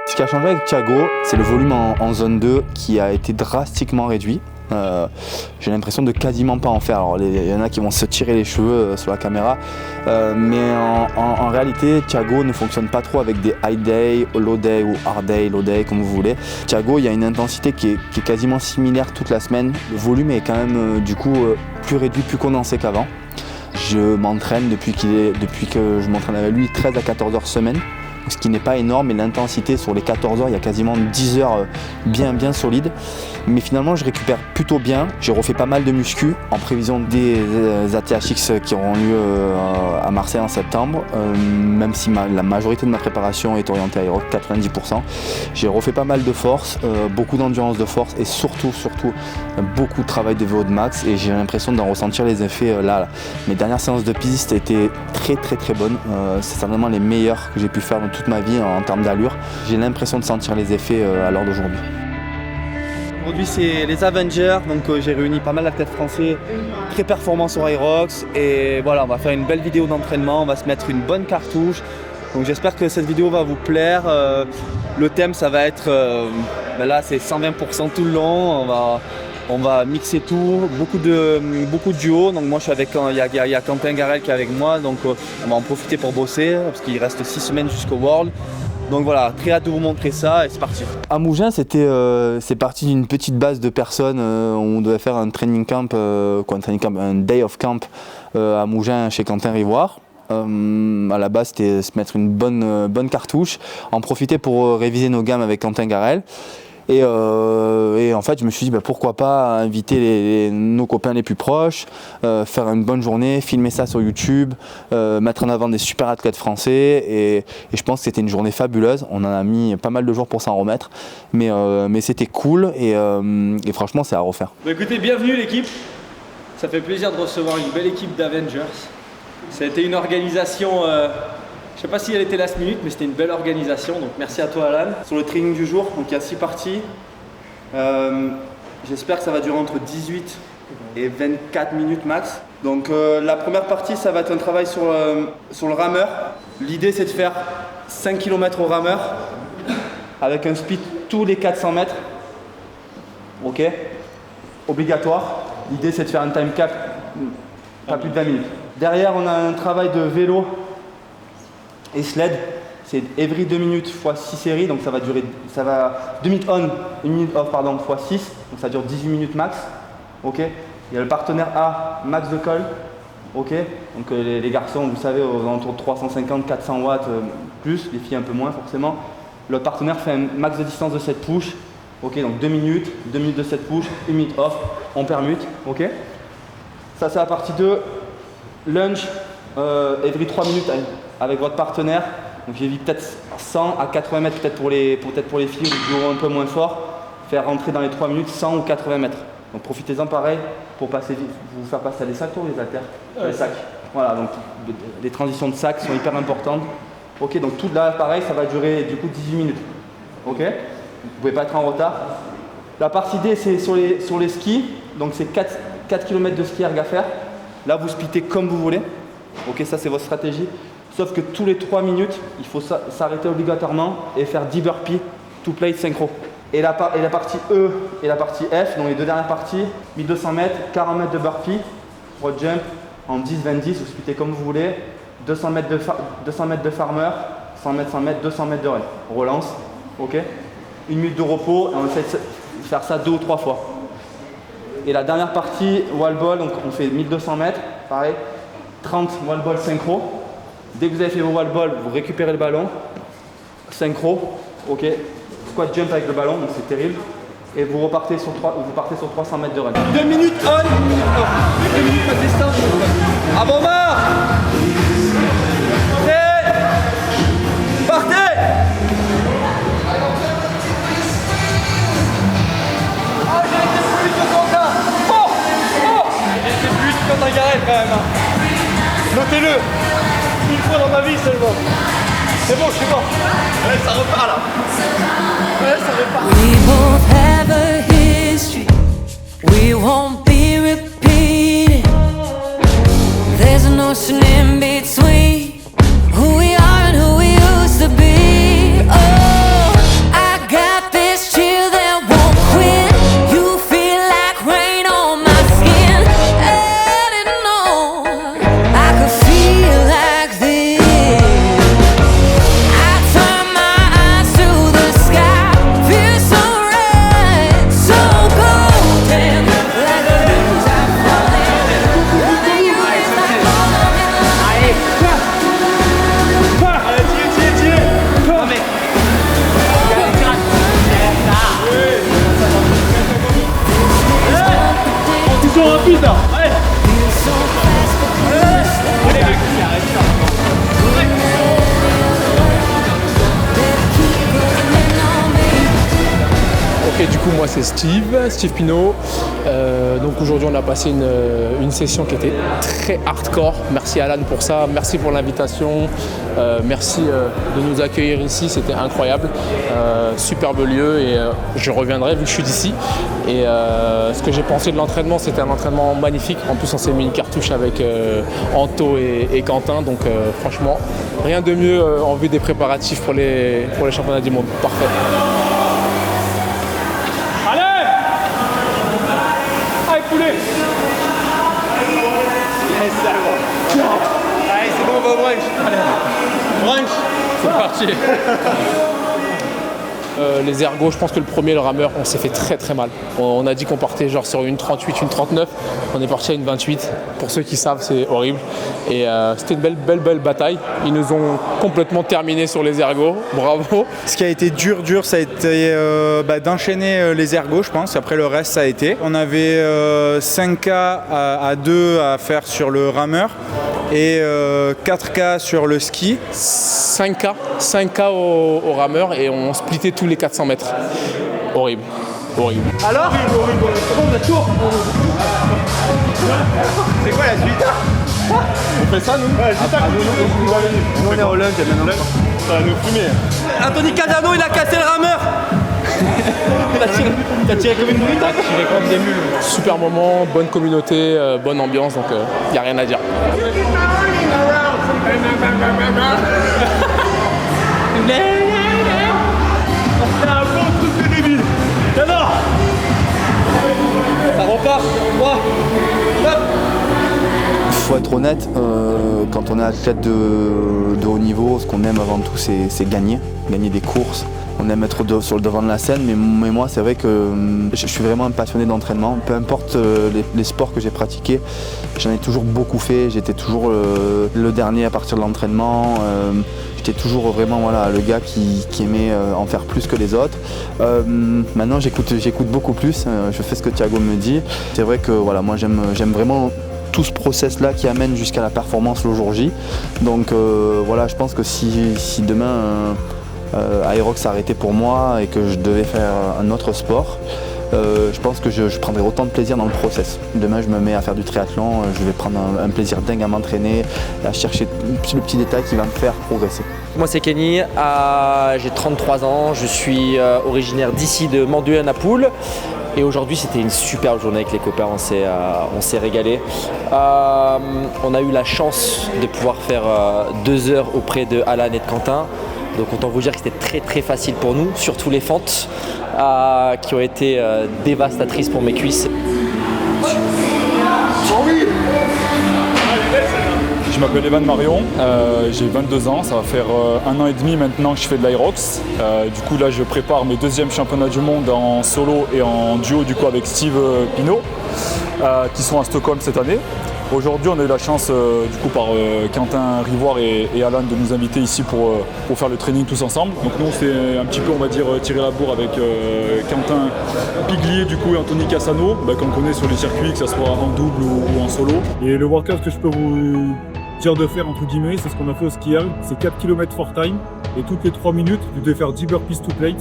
Ce qui a changé avec Thiago, c'est le volume en zone 2 qui a été drastiquement réduit. J'ai l'impression de quasiment pas en faire. Alors il y en a qui vont se tirer les cheveux sur la caméra, mais en réalité Thiago ne fonctionne pas trop avec des high day, low day ou hard day, low day comme vous voulez. Thiago, il y a une intensité qui est quasiment similaire toute la semaine. Le volume est quand même du coup plus réduit, plus condensé qu'avant. Je m'entraîne depuis que je m'entraîne avec lui 13 à 14 heures semaine, ce qui n'est pas énorme, et l'intensité sur les 14 heures, il y a quasiment 10 heures bien solides. Mais finalement, je récupère plutôt bien. J'ai refait pas mal de muscu en prévision des ATHX qui auront lieu à Marseille en septembre, même si la majorité de ma préparation est orientée à Aerox, 90%. J'ai refait pas mal de force, beaucoup d'endurance de force et surtout beaucoup de travail de VO de max, et j'ai l'impression d'en ressentir les effets là. Mes dernières séances de piste étaient très bonnes. C'est certainement les meilleures que j'ai pu faire dans toute ma vie en termes d'allure. J'ai l'impression de sentir les effets à l'heure d'aujourd'hui. Aujourd'hui c'est les Avengers, donc j'ai réuni pas mal d'athlètes français très performants sur Aerox, et voilà, on va faire une belle vidéo d'entraînement, on va se mettre une bonne cartouche. Donc j'espère que cette vidéo va vous plaire. Le thème ça va être, là c'est 120% tout le long, on va mixer tout, beaucoup de duos. Donc moi je suis avec, il y a Quentin Garel qui est avec moi, donc on va en profiter pour bosser parce qu'il reste 6 semaines jusqu'au World. Donc voilà, très hâte de vous montrer ça, et c'est parti. À Mougins, c'est parti d'une petite base de personnes. On devait faire un training camp, un day of camp à Mougins chez Quentin Rivoire. À la base, c'était se mettre une bonne cartouche, en profiter pour réviser nos gammes avec Quentin Garel. Et en fait, je me suis dit pourquoi pas inviter nos copains les plus proches, faire une bonne journée, filmer ça sur YouTube, mettre en avant des super athlètes français. Et je pense que c'était une journée fabuleuse. On en a mis pas mal de jours pour s'en remettre, mais c'était cool, et franchement, c'est à refaire. Écoutez, bienvenue l'équipe. Ça fait plaisir de recevoir une belle équipe d'Avengers. Ça a été une organisation. Je ne sais pas si elle était last minute, mais c'était une belle organisation, donc merci à toi Alan. Sur le training du jour, donc il y a 6 parties. J'espère que ça va durer entre 18 et 24 minutes max. Donc la première partie, ça va être un travail sur le rameur. L'idée c'est de faire 5 km au rameur avec un speed tous les 400 mètres. Ok, obligatoire. L'idée c'est de faire un time cap, pas plus de 20 minutes. Derrière, on a un travail de vélo et sled, c'est every 2 minutes x 6 séries, donc ça va 2 minutes on, 1 minute off x 6, donc ça dure 18 minutes max. Ok. Il y a le partenaire A, max de col. Ok. Donc les garçons, vous savez, aux alentours de 350-400 watts plus, les filles un peu moins forcément. Le partenaire fait un max de distance de 7 push. Ok, donc 2 minutes de 7 push, 1 minute off, on permute. Ok. Ça c'est la partie 2. Lunge, every 3 minutes avec votre partenaire. Donc j'ai vu peut-être 100 à 80 mètres peut-être pour les filles qui joueront un peu moins fort. Faire rentrer dans les 3 minutes 100 ou 80 mètres. Donc profitez-en pareil pour vous faire passer à des sacs ou les haltères. Les sacs. Voilà, donc les transitions de sacs sont hyper importantes. Ok, donc tout là pareil, ça va durer du coup 18 minutes. Ok, vous pouvez pas être en retard. La partie D c'est sur les skis. Donc c'est 4 km de ski erg à faire. Là vous splittez comme vous voulez. Ok, ça c'est votre stratégie. Sauf que tous les 3 minutes, il faut s'arrêter obligatoirement et faire 10 burpees to plate synchro. Et la partie E et la partie F, donc les deux dernières parties, 1200 mètres, 40 mètres de burpees, road jump en 10-20-10, vous splittez comme vous voulez, 200 mètres de farmer, 100 mètres, 100 mètres, 200 mètres de run. On relance, ok. 1 minute de repos et on essaie de faire ça 2 ou 3 fois. Et la dernière partie, wall ball, donc on fait 1200 mètres, pareil, 30 wall ball synchro. Dès que vous avez fait vos wall ball, vous récupérez le ballon, synchro, ok, squat jump avec le ballon, donc c'est terrible, et vous partez sur 300 mètres de run. 2 minutes on, 2 minutes de distance. Avant marre. Prêt. Partez. Ah, j'ai été plus de Quentin. Oh. J'ai été plus de Quentin Garel quand même. Notez-le. Une fois dans ma vie seulement. C'est bon, je suis mort. Ouais, ça repart là. Ouais, ça repart. We both have a history. We won't be repeated. There's an ocean in between who we are and who we used to be. Oh. rapide là. Allez. Allez, mec, arrête ça. Ok, du coup moi c'est Steve Pinault. Donc aujourd'hui on a passé une session qui était très hardcore. Merci Alan pour ça, merci pour l'invitation, merci de nous accueillir ici, c'était incroyable. Superbe lieu et je reviendrai vu que je suis d'ici. Et ce que j'ai pensé de l'entraînement, c'était un entraînement magnifique. En plus on s'est mis une cartouche avec Anto et Quentin, donc franchement rien de mieux en vue des préparatifs pour les championnats du monde. Parfait. Allez, c'est bon, on va au brunch. Allez, brunch, c'est parti. Les ergos, je pense que le premier, le rameur, on s'est fait très mal. On a dit qu'on partait genre sur une 38, une 39. On est parti à une 28. Pour ceux qui savent, c'est horrible. Et c'était une belle bataille. Ils nous ont complètement terminé sur les ergos. Bravo. Ce qui a été dur, ça a été d'enchaîner les ergos, je pense. Après le reste, ça a été. On avait 5K à 2 à faire sur le rameur et 4K sur le ski. 5K au rameur et on splittait tous les 400 mètres. Horrible. Alors c'est bon, on a tour. C'est quoi la suite? On fait ça nous? Ouais, nous on est au lunch maintenant. Ça va nous fumer. Anthony Casano, il a cassé le rameur. T'as tiré comme une brute? T'as tiré comme des mules. Super moment, bonne communauté, bonne ambiance, donc y a rien à dire. C'est un bon truc de débile. J'adore. Ça repart. 3, 4. Faut être honnête, quand on est athlète de haut niveau, ce qu'on aime avant tout c'est gagner des courses. On aime être sur le devant de la scène, mais moi c'est vrai que je suis vraiment un passionné d'entraînement. Peu importe les sports que j'ai pratiqués, j'en ai toujours beaucoup fait. J'étais toujours le dernier à partir de l'entraînement. J'étais toujours vraiment le gars qui aimait en faire plus que les autres. Maintenant j'écoute beaucoup plus, je fais ce que Thiago me dit. C'est vrai que moi j'aime vraiment tout ce process là qui amène jusqu'à la performance le jour J. Donc je pense que si demain Aerox s'arrêtait pour moi et que je devais faire un autre sport, je pense que je prendrais autant de plaisir dans le process. Demain je me mets à faire du triathlon, je vais prendre un plaisir dingue à m'entraîner, à chercher le petit détail qui va me faire progresser. Moi c'est Kenny, j'ai 33 ans, je suis originaire d'ici de Manduet-Napoule. Et aujourd'hui c'était une superbe journée avec les copains, on s'est régalé. On a eu la chance de pouvoir faire 2 heures auprès de Alan et de Quentin. Donc autant vous dire que c'était très facile pour nous, surtout les fentes qui ont été dévastatrices pour mes cuisses. Je m'appelle Evan Marion, j'ai 22 ans, ça va faire 1 an et demi maintenant que je fais de l'Aerox. Du coup là je prépare mes 2e championnats du monde en solo et en duo du coup avec Steve Pinault qui sont à Stockholm cette année. Aujourd'hui on a eu la chance du coup par Quentin Rivoire et Alan de nous inviter ici pour faire le training tous ensemble. Donc nous on s'est un petit peu on va dire tirer la bourre avec Quentin Piglier du coup et Anthony Casano qu'on connaît sur les circuits, que ce soit en double ou en solo. Et le workout que je peux vous dire de faire entre guillemets, c'est ce qu'on a fait au skial, c'est 4 km for time et toutes les 3 minutes vous devez faire 10 burpees to plate,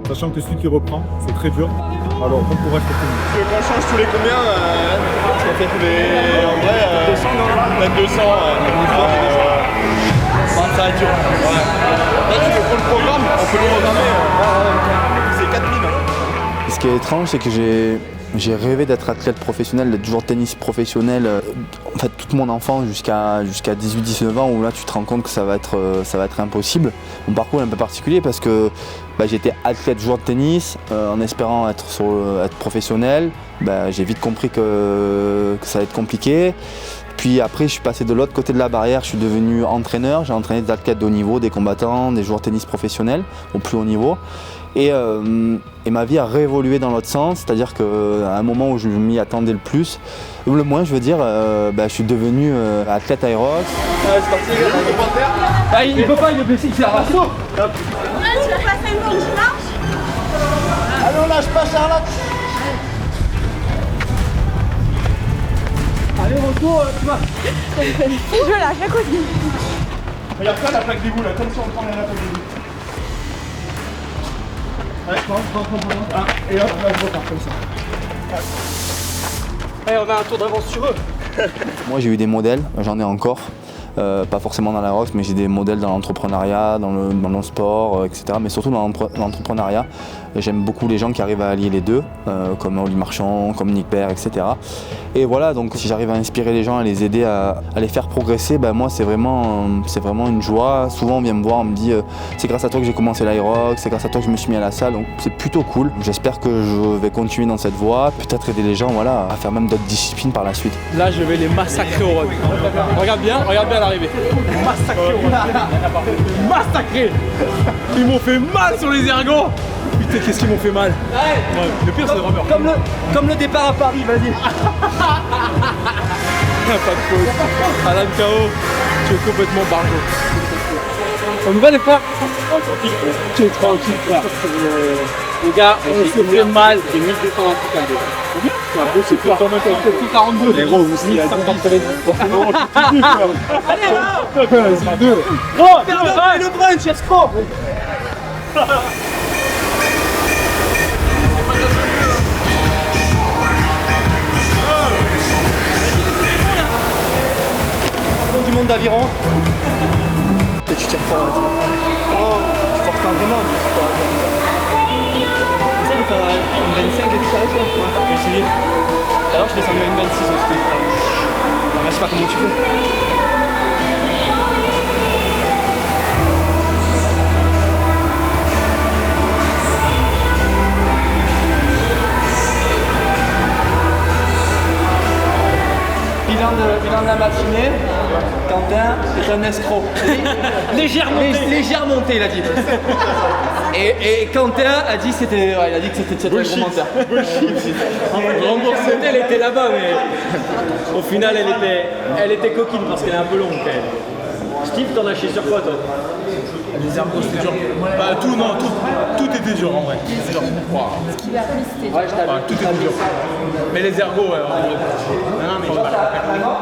sachant que celui qui reprend, c'est très dur. Alors bon courage pour tout le monde. Qu'on change tous les combien on fait tous les... En vrai, 200 non? Peut-être 200. Ça va être dur. Là tu veux pour le programme, on peut le programmer. C'est 4000. Ce qui est étrange, c'est que j'ai rêvé d'être athlète professionnel, d'être joueur de tennis professionnel, en fait toute mon enfance jusqu'à 18-19 ans, où là tu te rends compte que ça va être impossible. Mon parcours est un peu particulier parce que j'étais athlète joueur de tennis en espérant être professionnel. J'ai vite compris que ça allait être compliqué. Puis après je suis passé de l'autre côté de la barrière, je suis devenu entraîneur, j'ai entraîné des athlètes de haut niveau, des combattants, des joueurs de tennis professionnels au plus haut niveau. Et ma vie a réévolué dans l'autre sens, c'est-à-dire qu'à un moment où je m'y attendais le moins je veux dire, je suis devenu athlète Aerox. C'est parti les gars, on peut faire. Il peut pas, il est blessé, il sert à ça. Tu vas passer une longue marche. Allez on lâche pas Charlotte. Je lâche la cousine. Regarde ça, la plaque d'égout, là. Attention, on prend la plaque d'égout. Allez, prends. Et hop, là, je repars comme ça. Allez, on a un tour d'avance sur eux. Moi j'ai eu des modèles, j'en ai encore. Pas forcément dans la rox, mais j'ai des modèles dans l'entrepreneuriat, dans le sport, etc. Mais surtout dans l'entrepreneuriat. J'aime beaucoup les gens qui arrivent à allier les deux, comme Oli Marchand, comme Nick Père, etc. Et voilà, donc si j'arrive à inspirer les gens, à les aider, à les faire progresser, ben moi c'est vraiment une joie. Souvent on vient me voir, on me dit c'est grâce à toi que j'ai commencé l'Aerox, c'est grâce à toi que je me suis mis à la salle, donc c'est plutôt cool. J'espère que je vais continuer dans cette voie, peut-être aider les gens voilà, à faire même d'autres disciplines par la suite. Là, je vais les massacrer au run. Regarde bien l'arrivée. Massacrer au run. Massacrer. Ils m'ont fait mal sur les ergots. Putain, qu'est-ce qu'ils m'ont fait mal. Ouais, le pire, c'est le rameur. Comme le départ à Paris, vas-y. Pas de faute. Alan KO, tu es complètement barjo. On y va les frères. Tu es tranquille frère. Les gars, on se fait mal. C'est 1200 c'est plus 42. Les gros, vous savez, la Allez, deux. Oh, le brunch, escroc. Du monde d'aviron. Et tu tires fort. Oh, tu forces pas vraiment. Ça de faire une 25 et tout ça, je vais essayer. Alors je descends à une 26 aussi. Je sais pas comment tu fais. Bilan de la matinée, Quentin est un escroc. Légère montée, il a dit. Et Quentin a dit c'était, il a dit que c'était un gros menteur. Remboursée, elle était là-bas, mais au final, elle était coquine parce qu'elle est un peu longue quand même. Steve, t'en as chié sur quoi toi? Les ergots, c'était dur. Bah, tout était dur en vrai. C'est dur. Wow. Tout était dur. Mais les ergots, ouais.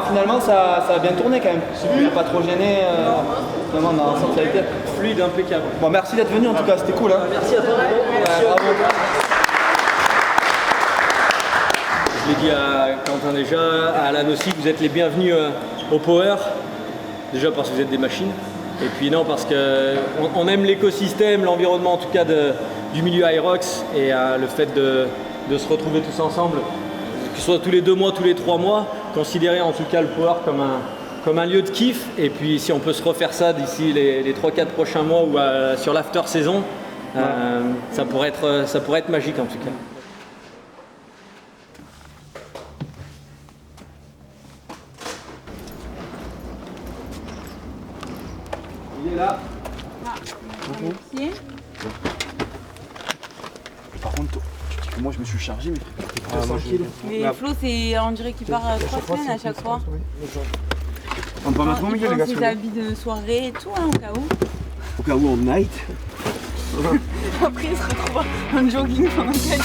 Finalement, ça a bien tourné quand même. Il n'a pas trop gêné. Finalement, on a sorti avec elle. Fluide, impeccable. Bon, merci d'être venu en tout cas, c'était cool. Hein. Merci à toi. Bravo. Je l'ai dit à Quentin déjà, à Alan aussi, vous êtes les bienvenus au Power. Déjà parce que vous êtes des machines. Et puis non, parce qu'on aime l'écosystème, l'environnement en tout cas du milieu Aerox et le fait de se retrouver tous ensemble, que ce soit tous les 2 mois, tous les 3 mois, considérer en tout cas le Power comme un lieu de kiff. Et puis si on peut se refaire ça d'ici les 3-4 prochains mois ou sur l'after saison, ça pourrait être magique en tout cas. Il est là. Par contre, tu dis que moi je me suis chargé, mais t'es pas tranquille. Mais Flo, on dirait qu'il part 3 semaines à chaque fois. On peut mettre Il prend ses habits de soirée et tout, hein, au cas où. Au cas où on night. Après, il se retrouve en jogging pendant 4 jours.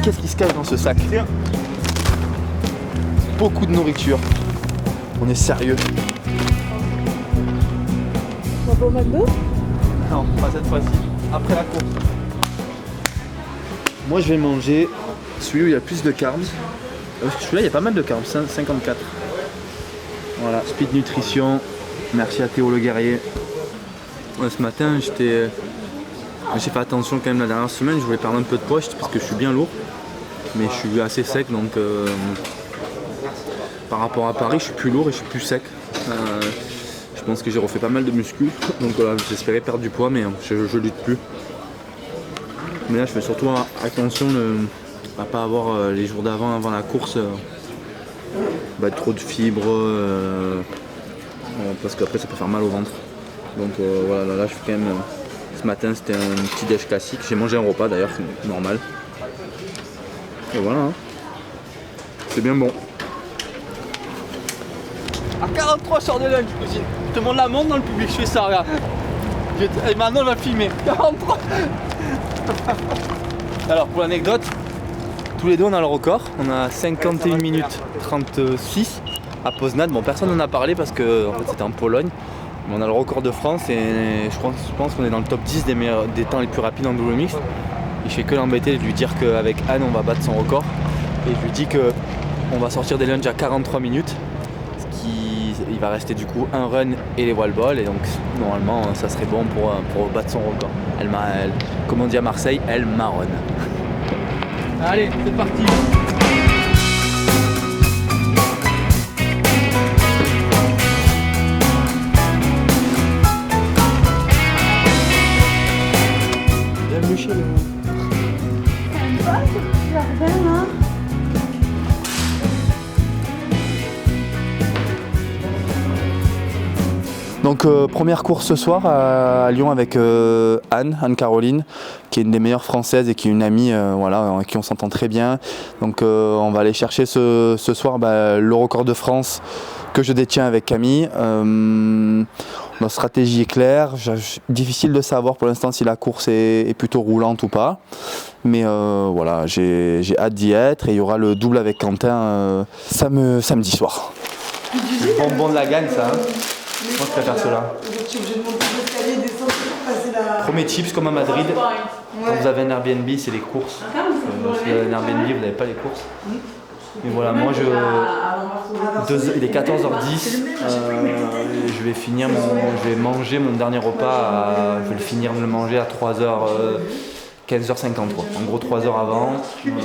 Qu'est-ce qui se cache dans ce sac? Beaucoup de nourriture. On est sérieux. On va pas au McDo? Non, pas cette fois-ci. Après la course. Moi je vais manger celui où il y a plus de carbs. Celui-là il y a pas mal de carbs, 54. Voilà, Speed Nutrition. Merci à Théo Le Guerrier. Ce matin j'ai fait attention quand même la dernière semaine, je voulais perdre un peu de poids parce que je suis bien lourd. Mais je suis assez sec donc par rapport à Paris je suis plus lourd et je suis plus sec. Je pense que j'ai refait pas mal de muscles, donc voilà, j'espérais perdre du poids mais je lutte plus. Mais là je fais surtout attention à pas avoir les jours d'avant, avant la course, trop de fibres, parce qu'après ça peut faire mal au ventre. Donc voilà, là je fais quand même, ce matin c'était un petit déj classique, j'ai mangé un repas d'ailleurs, normal. Et voilà, hein. C'est bien bon. À 43 sur de lunch, cousine. Je te montre la montre dans le public, je fais ça, regarde. Et maintenant on va filmer. 43. Alors pour l'anecdote, tous les deux on a le record. On a 51 minutes 36 à Poznań. Bon, personne n'en a parlé parce que en fait, c'était en Pologne. Mais on a le record de France et je pense qu'on est dans le top 10 des temps les plus rapides en double mixte. Et je fais que l'embêter de lui dire qu'avec Anne on va battre son record. Et je lui dis qu'on va sortir des lunges à 43 minutes. Il va rester du coup un run et les wall balls et donc normalement ça serait bon pour battre son record. Elle, comme on dit à Marseille, elle marronne. Allez, c'est parti. Bienvenue chez nous. Ça va, ce petit jardin là? Donc première course ce soir à Lyon avec Anne-Caroline, qui est une des meilleures françaises et qui est une amie avec qui on s'entend très bien. Donc on va aller chercher ce soir le record de France que je détiens avec Camille. Notre stratégie est claire, difficile de savoir pour l'instant si la course est plutôt roulante ou pas. Mais voilà, j'ai hâte d'y être et il y aura le double avec Quentin samedi soir. Le bonbon de la gagne ça hein. Moi je préfère cela. Premier tips comme à Madrid, quand vous avez un Airbnb c'est les courses. Si vous avez un Airbnb vous n'avez pas les courses. Mais voilà, moi il est 14h10, je vais manger mon dernier repas, je vais le finir de le manger à 15h53. En gros 3 heures avant, une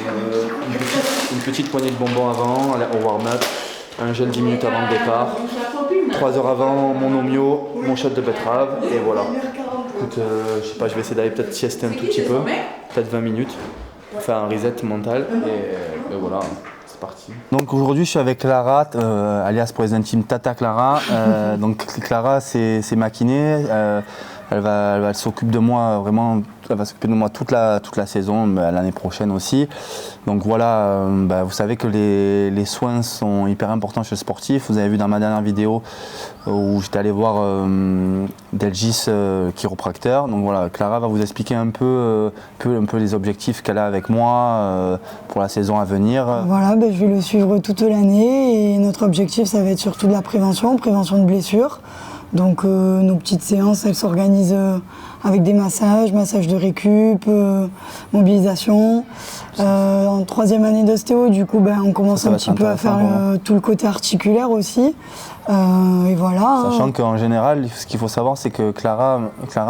petite poignée de bonbons avant, au warm-up, un gel 10 minutes avant le départ, 3 heures avant mon omio, mon shot de betterave et voilà. Écoute, je sais pas, je vais essayer d'aller peut-être siester un tout petit peu, peut-être 20 minutes, pour faire un reset mental et voilà. Parti. Donc aujourd'hui je suis avec Clara, alias pour les intimes Tata Clara. Donc Clara c'est ma kiné, elle s'occupe de moi vraiment, elle va s'occuper de moi toute la saison, l'année prochaine aussi. Donc voilà, vous savez que les soins sont hyper importants chez le sportif. Vous avez vu dans ma dernière vidéo où j'étais allé voir Delgis chiropracteur. Donc voilà, Clara va vous expliquer un peu les objectifs qu'elle a avec moi pour la saison à venir. Voilà, je vais le suivre toute l'année et notre objectif ça va être surtout de la prévention de blessures. Donc nos petites séances elles s'organisent avec des massages de récup, mobilisation. En 3e année d'ostéo, du coup on commence un petit peu à faire tout le côté articulaire aussi. Et voilà. Sachant qu'en général, ce qu'il faut savoir c'est que Clara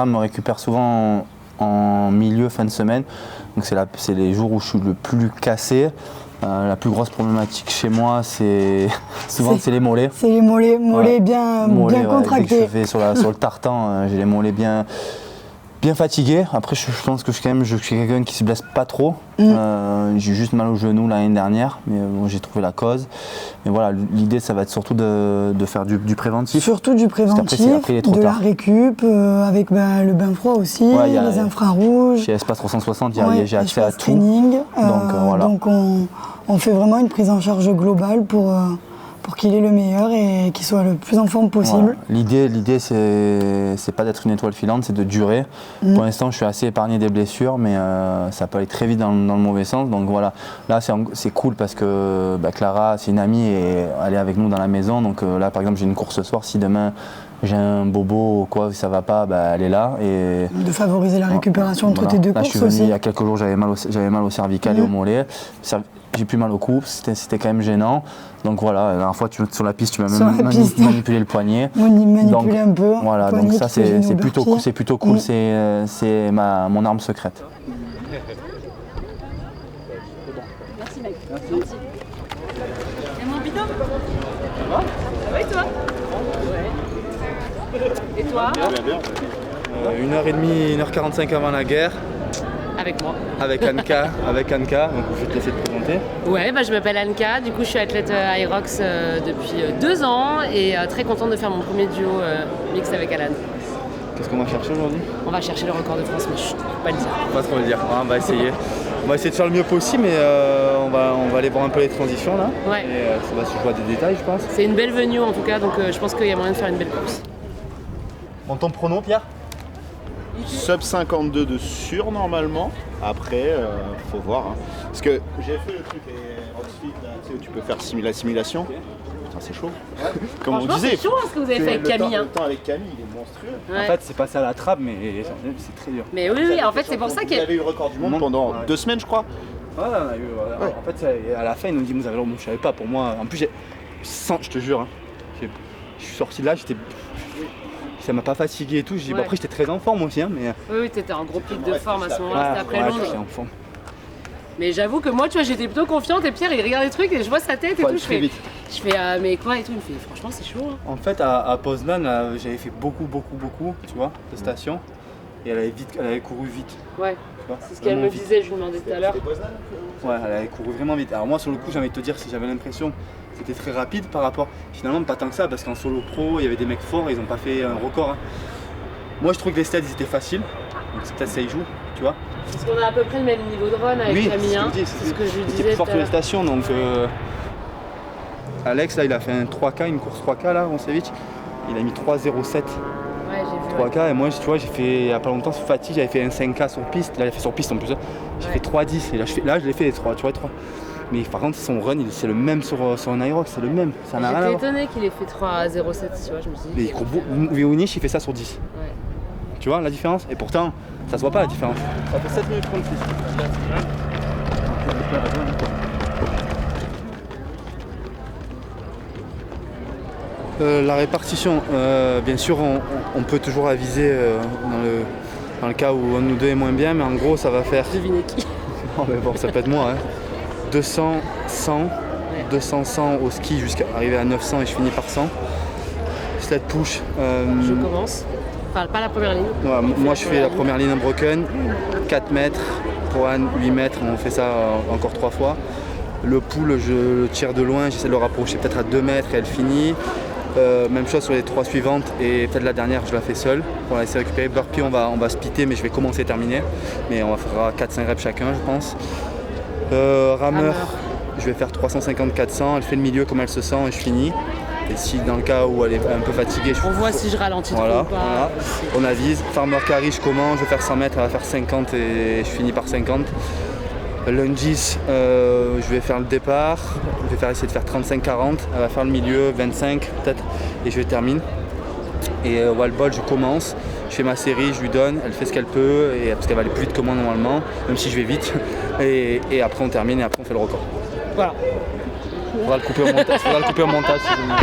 me récupère souvent en milieu, fin de semaine. Donc c'est les jours où je suis le plus cassé. La plus grosse problématique chez moi, c'est les mollets. C'est les mollets bien contractés. Dès que je fais sur le tartan, j'ai les mollets bien fatigués. Après, je pense que je suis quelqu'un qui se blesse pas trop. J'ai juste mal au genou l'année dernière, mais j'ai trouvé la cause. Mais voilà, l'idée, ça va être surtout de faire du préventif. Surtout du préventif, de la récup, avec le bain froid aussi, les infrarouges. Chez Espace 360, j'ai accès à tout. Training, voilà. Donc on fait vraiment une prise en charge globale pour qu'il ait le meilleur et qu'il soit le plus en forme possible. Voilà. L'idée c'est pas d'être une étoile filante, c'est de durer. Pour l'instant je suis assez épargné des blessures, mais ça peut aller très vite dans le mauvais sens. Donc voilà, là c'est cool parce que Clara c'est une amie et elle est avec nous dans la maison. Donc là par exemple j'ai une course ce soir, si demain j'ai un bobo ou quoi, ça va pas, elle est là. Et de favoriser la récupération entre tes deux courses aussi. Je suis venu il y a quelques jours, j'avais mal au cervical et au mollet. J'ai plus mal au cou, c'était quand même gênant. Donc voilà, la dernière fois sur la piste, tu m'as manipulé le poignet. Manipulé un peu. Voilà, donc ça c'est plutôt cool, c'est mon arme secrète. Merci mec. Merci. Et mon bidon? Ça va et toi? Ouais. Et toi? Bien. 1h30, 1h45 avant la guerre. Avec moi. Avec Anka, donc je vais te laisser te présenter. Ouais, je m'appelle Anka, du coup je suis athlète Aerox depuis 2 ans et très contente de faire mon premier duo mixte avec Alan. Qu'est-ce qu'on va chercher aujourd'hui? On va chercher le record de France, mais je ne peux pas le dire. Pas trop le dire, on va essayer. On va essayer de faire le mieux possible, mais on va aller voir un peu les transitions là. Ouais. Et ça va se jouer à des détails je pense. C'est une belle venue en tout cas, donc je pense qu'il y a moyen de faire une belle course. Bon, ton prono Pierre? Sub 52 de sûr normalement. Après, faut voir. Hein. Parce que j'ai fait le truc CrossFit là, tu sais, où tu peux faire la simulation. Putain, c'est chaud. Comme on disait. C'est chaud ce que vous avez fait avec Camille. Le temps avec Camille, il est monstrueux. Ouais. En fait, c'est passé à la trappe, mais c'est très dur. Mais oui, en fait, c'est pour ça Vous avez eu le record du monde pendant 2 semaines, je crois. Ouais, on a eu, en fait, à la fin, ils nous dit vous avez je savais pas, pour moi. En plus, je te jure, hein, je suis sorti de là, ça m'a pas fatigué et tout. Ouais. Après, j'étais très en forme aussi, hein, mais. Oui, t'étais en gros pic de forme à ce moment-là, c'était après Londres. J'étais en forme. Mais j'avoue que moi, tu vois, j'étais plutôt confiante et Pierre, il regarde les trucs et je vois sa tête et tout. Je fais mais quoi et tout. Il me fait, franchement, c'est chaud. Hein. En fait, à Poznan, j'avais fait beaucoup, tu vois, de stations. Et elle avait couru vite. Ouais, c'est ce qu'elle me disait, je lui demandais tout à l'heure. Ouais, elle avait couru vraiment vite. Alors moi, sur le coup, j'ai envie de te dire, si j'avais l'impression que c'était très rapide par rapport, finalement, pas tant que ça, parce qu'en solo pro, il y avait des mecs forts, ils n'ont pas fait un record. Hein. Moi, je trouve que les stats, ils étaient faciles. Donc c'est peut-être ça y joue, tu vois. Parce qu'on a à peu près le même niveau de run avec Camille. C'est ce que je lui disais. plus fort sur les stations, donc Alex, là, il a fait un 3K, une course 3K, là, Roncevic. Il a mis 3,07. Ouais, j'ai vu. 3K, et moi, tu vois, j'ai fait, il y a pas longtemps, sur fatigue, j'avais fait un 5K sur piste. Là, il a fait sur piste en plus. J'ai fait 3,10. Et là, je l'ai fait les 3, tu vois, 3. Mais par contre, son run, c'est le même sur un Aerox, c'est le même. Ça n'a rien à voir. J'étais étonné qu'il ait fait 3,07, tu vois, je me suis dit. Mais il court Vionic, il fait ça sur 10. Ouais. Tu vois la différence? Et pourtant, ça se voit pas la différence. Ça fait 7 minutes 36. La répartition, bien sûr, on peut toujours aviser dans le cas où un de nous deux est moins bien, mais en gros, ça va faire. Devinez qui? Non, mais bon, ça peut être moi. Hein. 200, 100, 200, 100 au ski jusqu'à arriver à 900 et je finis par 100. Sled push. Je commence. Enfin, pas la première ligne. Ouais, moi, je fais la première ligne unbroken, 4 mètres, pour Anne, 8 mètres, on fait ça encore 3 fois. Le pull, je le tire de loin, j'essaie de le rapprocher peut-être à 2 mètres et elle finit. Même chose sur les 3 suivantes et peut-être la dernière je la fais seule pour la laisser récupérer. Burpee on va splitter mais je vais commencer et terminer. Mais on va faire 4-5 reps chacun je pense. Rameur, je vais faire 350-400, elle fait le milieu comme elle se sent et je finis. Et si dans le cas où elle est un peu fatiguée, on voit si je ralentis trop ou pas. Voilà. On avise. Farmer carry je commence, je vais faire 100 mètres, elle va faire 50 et je finis par 50. Lunges, je vais faire le départ, je vais essayer de faire 35-40, elle va faire le milieu, 25 peut-être, et je termine. Et wall ball, je commence, je fais ma série, je lui donne, elle fait ce qu'elle peut, et, parce qu'elle va aller plus vite que moi normalement, même si je vais vite. Et après on termine et après on fait le record. Voilà. Il faudra le couper au montage. Si vous voulez.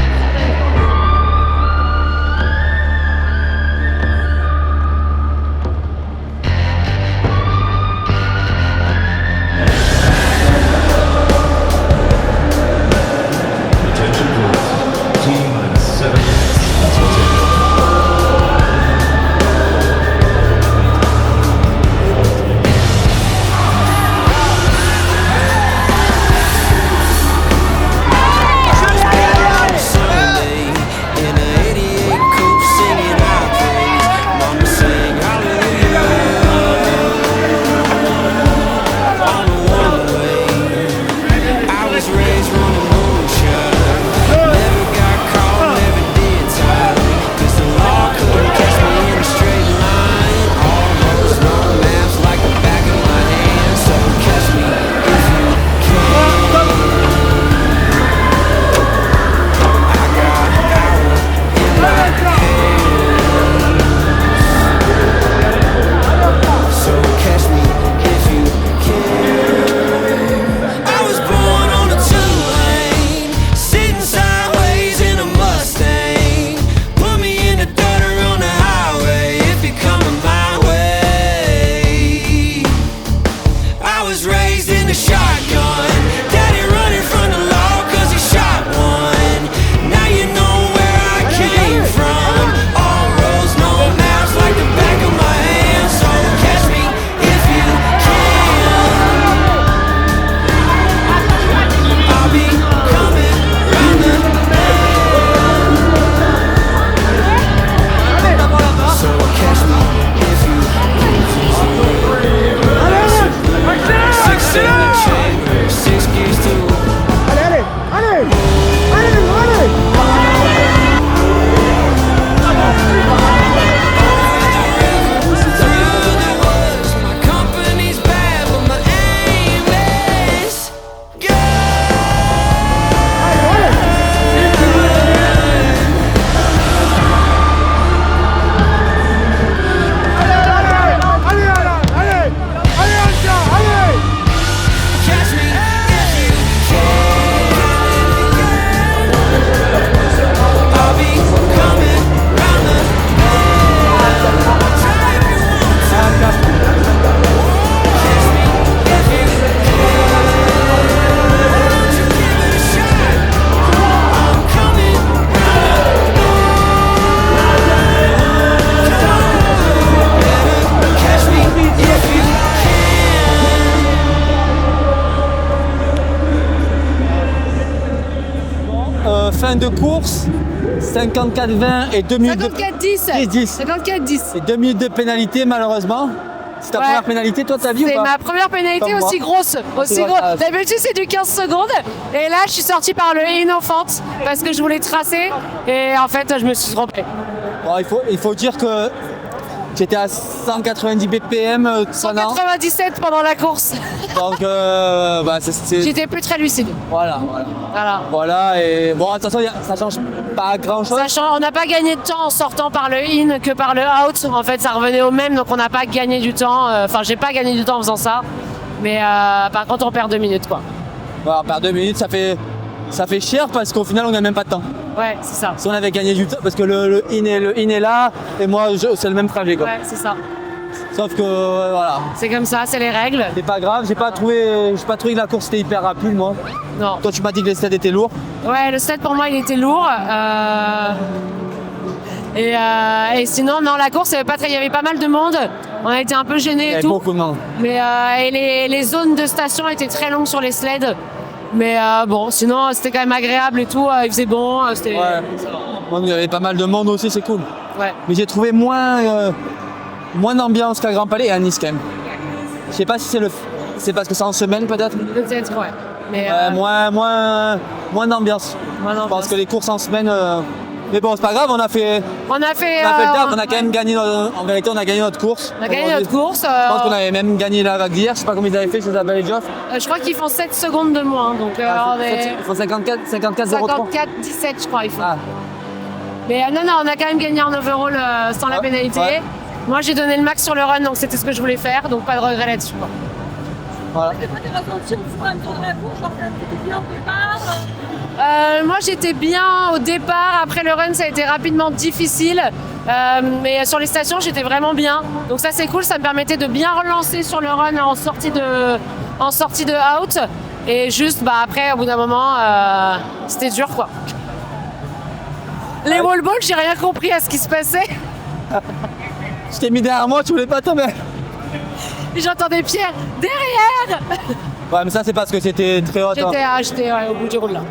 fin de course, 54-20 et 2 minutes 54-10. 54-10. Et 2 minutes de pénalité malheureusement. C'est ta première pénalité toi ta vie ou pas? C'est ma première pénalité Comme aussi moi. grosse. D'habitude c'est du 15 secondes et là je suis sortie par le innocente parce que je voulais tracer et en fait je me suis trompée. Bon, il faut dire que j'étais à 190 BPM 197 pendant la course. Donc J'étais plus très lucide. Voilà et bon attention ça change pas grand chose. On n'a pas gagné de temps en sortant par le in que par le out. En fait ça revenait au même donc on n'a pas gagné du temps. Enfin j'ai pas gagné du temps en faisant ça. Mais par contre on perd 2 minutes quoi. Voilà, on perd 2 minutes ça fait cher parce qu'au final on n'a même pas de temps. Ouais c'est ça. Si on avait gagné du temps parce que le in est là et moi c'est le même trajet quoi. Ouais c'est ça. Sauf que voilà. C'est comme ça, c'est les règles. C'est pas grave, j'ai pas trouvé que la course était hyper rapide moi. Non. Toi tu m'as dit que les stades étaient lourds. Ouais, le stade pour moi il était lourd. Et sinon, non, la course, il y avait pas mal de monde. On a été un peu gênés et tout. Il y avait beaucoup de monde. Mais et les zones de station étaient très longues sur les sleds. Mais bon, sinon c'était quand même agréable et tout. Il faisait bon. C'était. Ouais. Bon, il y avait pas mal de monde aussi, c'est cool. Ouais. Mais j'ai trouvé moins d'ambiance qu'à Grand Palais et à Nice quand même. Je sais pas si c'est parce que c'est en semaine peut-être. Peut-être, ouais. Mais moins d'ambiance. Je pense que les courses en semaine. Mais bon, c'est pas grave, on a fait le taf, on a quand même gagné. En vérité, on a gagné notre course. On a gagné notre course. Je pense qu'on avait même gagné la vague d'hier. Je sais pas combien ils avaient fait chez Isabelle et Geoff. Je crois qu'ils font 7 secondes de moins. Donc, ils font 54 17, je crois, ils font. Mais non, on a quand même gagné en overall sans la pénalité. Ouais. Moi, j'ai donné le max sur le run, donc c'était ce que je voulais faire. Donc, pas de regret là-dessus. Voilà. C'était pas tes ressentis au fur et à mesure de la course, genre t'étais bien au départ moi j'étais bien au départ, après le run ça a été rapidement difficile, mais sur les stations j'étais vraiment bien, donc ça c'est cool, ça me permettait de bien relancer sur le run en sortie de out, et juste après au bout d'un moment c'était dur quoi. Les wall balls j'ai rien compris à ce qui se passait. Je t'ai mis derrière moi, tu voulais pas tomber. J'entendais Pierre derrière. Ouais mais ça c'est parce que c'était très haut. J'étais au bout du roule là.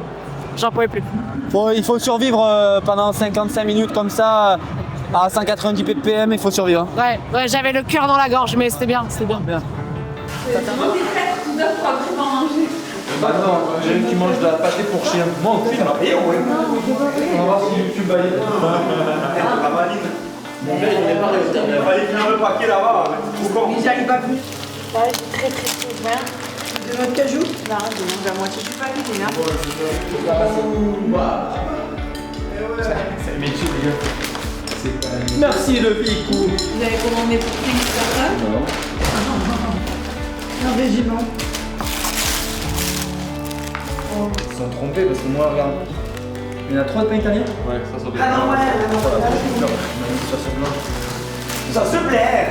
J'en pouvais plus. Il faut survivre pendant 55 minutes comme ça, à 190 ppm, il faut survivre. Ouais, j'avais le cœur dans la gorge, mais c'était bien. Bah non, j'ai une qui mange de la pâté pour chien. Moi, on va voir si YouTube va y aller. Mon gars, il est pas resté. Il fallait finir le paquet là-bas. J'y arrive pas plus. Ouais, très ouvert. De votre cajou? Non, la moitié, je suis pas allée, C'est le métier, les gars. Merci le picou. Vous avez commandé pour 15 personnes? Non. Un régiment. Ils sont trompés parce que moi, regarde. Il y en a 3 de pain italien? Ouais, ça doit être. Ah non, ouais, ça se plaît.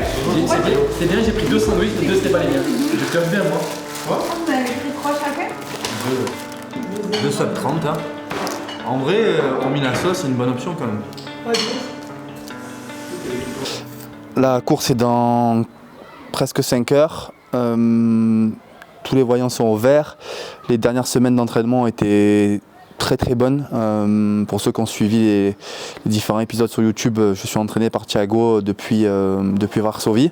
C'est bien, j'ai pris 2 sandwichs, 2 c'était pas les miens. Je t'aime bien moi. Vous avez pris 3 chacun? 2 sub 30 hein. En vrai, hormis la sauce, c'est une bonne option quand même. Ouais. La course est dans presque 5 heures. Tous les voyants sont au vert. Les dernières semaines d'entraînement ont été très bonnes. Pour ceux qui ont suivi les différents épisodes sur YouTube, je suis entraîné par Thiago depuis Varsovie.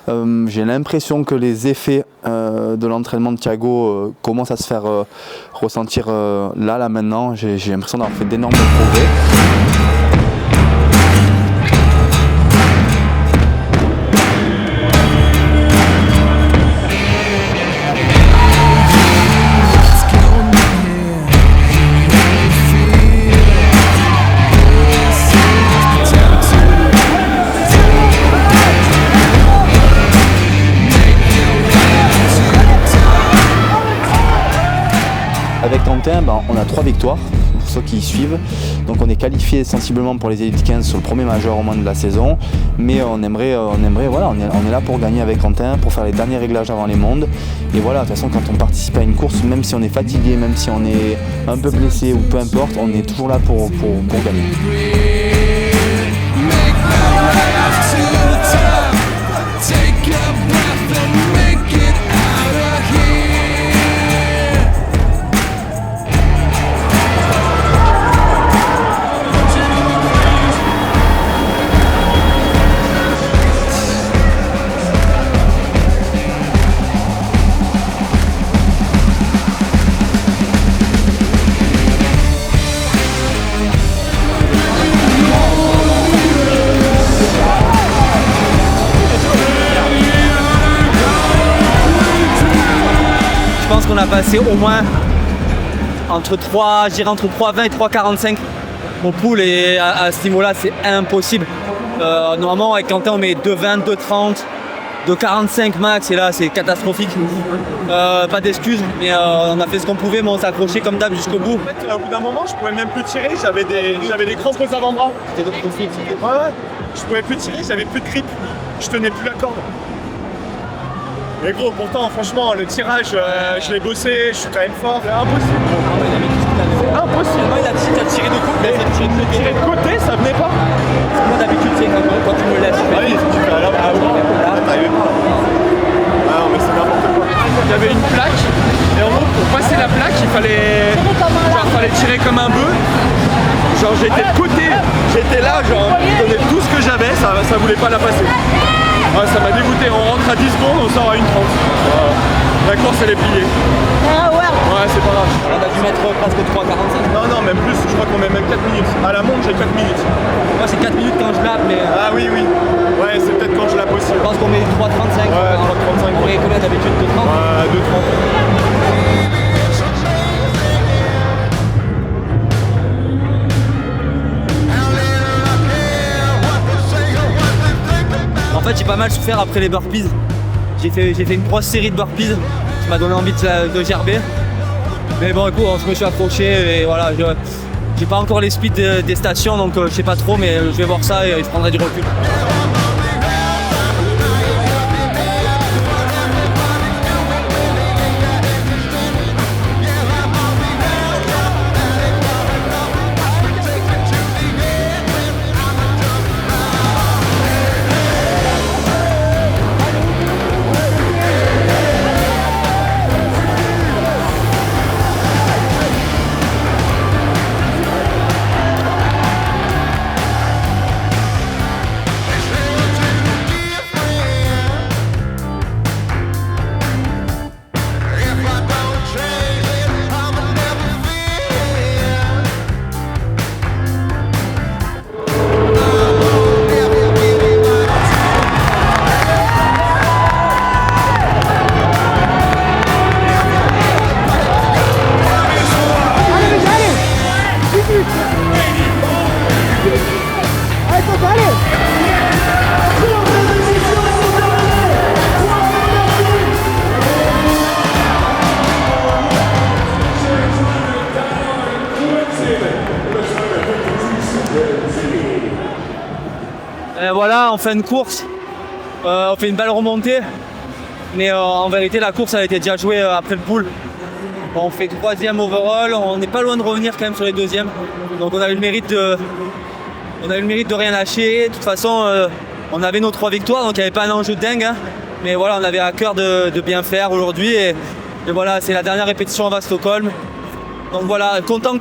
J'ai l'impression que les effets de l'entraînement de Thiago commencent à se faire ressentir là maintenant. J'ai l'impression d'avoir fait d'énormes progrès. Avec Quentin, on a 3 victoires, pour ceux qui suivent. Donc on est qualifié sensiblement pour les Elite 15 sur le premier majeur au moins de la saison. Mais on aimerait voilà, on est là pour gagner avec Quentin, pour faire les derniers réglages avant les mondes. Et voilà, de toute façon quand on participe à une course, même si on est fatigué, même si on est un peu blessé ou peu importe, on est toujours là pour gagner. passer au moins entre 3,20 et 3,45 mon pool, et à ce niveau-là, c'est impossible. Normalement, avec Quentin, on met 2,20, 2,30, 2,45 max, et là, c'est catastrophique. Pas d'excuses, mais on a fait ce qu'on pouvait, mais on s'est accroché comme d'hab jusqu'au bout. En fait, au bout d'un moment, je pouvais même plus tirer, j'avais des crampes aux avant-bras. C'était d'autres profils. Ouais, je pouvais plus tirer, j'avais plus de grip, je tenais plus la corde. Mais gros, pourtant, franchement, le tirage, je l'ai bossé, je suis quand même fort. C'est impossible. Impossible. Il a tiré de côté. Mais tirer de côté, ça venait pas. Moi, d'habitude, c'est quand tu me laisses. Ah oui, tu fais à là, t'arrivais pas. Ah non, mais c'est n'importe quoi. Il y avait une plaque, et en gros, pour passer la plaque, il fallait tirer comme un bœuf. Genre, j'étais de côté, j'étais là, genre, je donnais tout ce que j'avais, ça voulait pas la passer. Ouais, ça m'a dégoûté, on rentre à 10 secondes, on sort à 1,30. Voilà. La course elle est pliée. Ouais, c'est pas grave. On a dû mettre presque 3,45. Non, même plus, je crois qu'on met même 4 minutes. À la montre, j'ai 4 minutes. Moi, c'est 4 minutes quand je lappe, mais. Ah oui. Ouais, c'est peut-être quand je lappe aussi. Je pense qu'on met 3,35. Ouais, 3,35. On met combien d'habitude? 2,30? Ouais, 2,30. En fait, j'ai pas mal souffert après les burpees. J'ai fait une grosse série de burpees qui m'a donné envie de gerber. Mais bon, écoute, je me suis accroché et voilà. J'ai pas encore les speeds des stations, donc je sais pas trop, mais je vais voir ça et je prendrai du recul. Voilà, on fait une course, on fait une belle remontée, mais en vérité la course elle a été déjà jouée après le pool. On fait 3e overall, on n'est pas loin de revenir quand même sur les 2e, donc on a eu le mérite de rien lâcher. De toute façon, on avait nos 3 victoires, donc il n'y avait pas un enjeu dingue, hein. Mais voilà, on avait à cœur de bien faire aujourd'hui, et voilà, c'est la dernière répétition à Stockholm. Donc voilà, content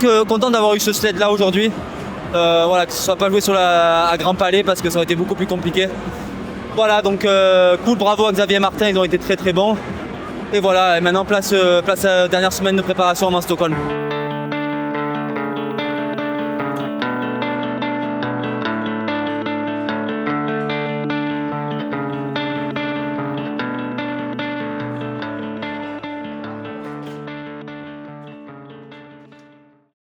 d'avoir eu ce sled là aujourd'hui. Voilà, que ce soit pas joué à Grand Palais parce que ça aurait été beaucoup plus compliqué. Voilà, donc cool, bravo à Xavier et Martin, ils ont été très bons. Et voilà, et maintenant place à la dernière semaine de préparation avant Stockholm.